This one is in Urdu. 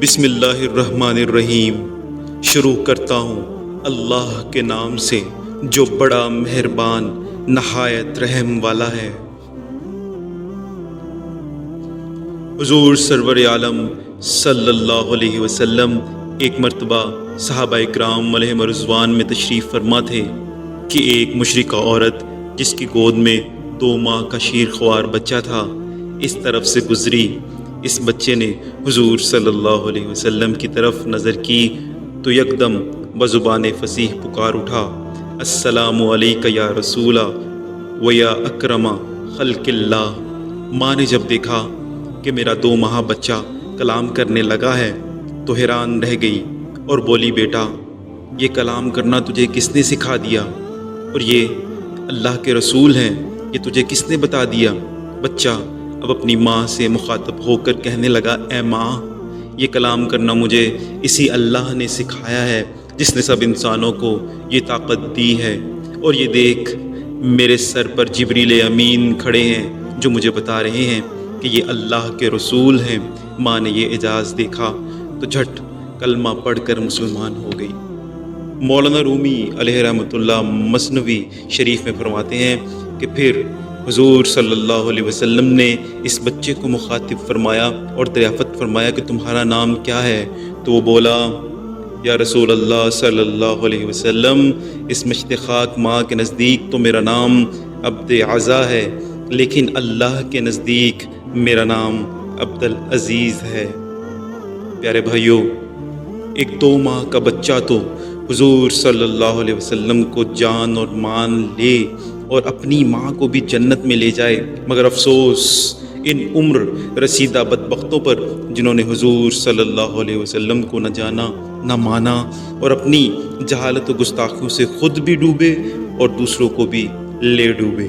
بسم اللہ الرحمن الرحیم۔ شروع کرتا ہوں اللہ کے نام سے جو بڑا مہربان نہایت رحم والا ہے۔ حضور سرور عالم صلی اللہ علیہ وسلم ایک مرتبہ صحابہ اکرام علیہم رضوان میں تشریف فرما تھے کہ ایک مشرکہ عورت جس کی گود میں 2 ماہ کا شیر خوار بچہ تھا اس طرف سے گزری۔ اس بچے نے حضور صلی اللہ علیہ وسلم کی طرف نظر کی تو یکدم بزبان فصیح پکار اٹھا، السلام علیک یا رسول و یا اکرم خلق اللہ۔ ماں نے جب دیکھا کہ میرا 2 ماہ بچہ کلام کرنے لگا ہے تو حیران رہ گئی اور بولی، بیٹا یہ کلام کرنا تجھے کس نے سکھا دیا؟ اور یہ اللہ کے رسول ہیں، یہ تجھے کس نے بتا دیا؟ بچہ اب اپنی ماں سے مخاطب ہو کر کہنے لگا، اے ماں، یہ کلام کرنا مجھے اسی اللہ نے سکھایا ہے جس نے سب انسانوں کو یہ طاقت دی ہے، اور یہ دیکھ میرے سر پر جبریل امین کھڑے ہیں جو مجھے بتا رہے ہیں کہ یہ اللہ کے رسول ہیں۔ ماں نے یہ اعجاز دیکھا تو جھٹ کلمہ پڑھ کر مسلمان ہو گئی۔ مولانا رومی علیہ رحمۃ اللہ مثنوی شریف میں فرماتے ہیں کہ پھر حضور صلی اللہ علیہ وسلم نے اس بچے کو مخاطب فرمایا اور دریافت فرمایا کہ تمہارا نام کیا ہے؟ تو وہ بولا، یا رسول اللہ صلی اللہ علیہ وسلم، اس مشت خاک ماں کے نزدیک تو میرا نام عبد عزا ہے، لیکن اللہ کے نزدیک میرا نام عبد العزیز ہے۔ پیارے بھائیوں، ایک 2 ماہ کا بچہ تو حضور صلی اللہ علیہ وسلم کو جان اور مان لے اور اپنی ماں کو بھی جنت میں لے جائے، مگر افسوس ان عمر رسیدہ بدبختوں پر جنہوں نے حضور صلی اللہ علیہ وسلم کو نہ جانا نہ مانا اور اپنی جہالت و گستاخیوں سے خود بھی ڈوبے اور دوسروں کو بھی لے ڈوبے۔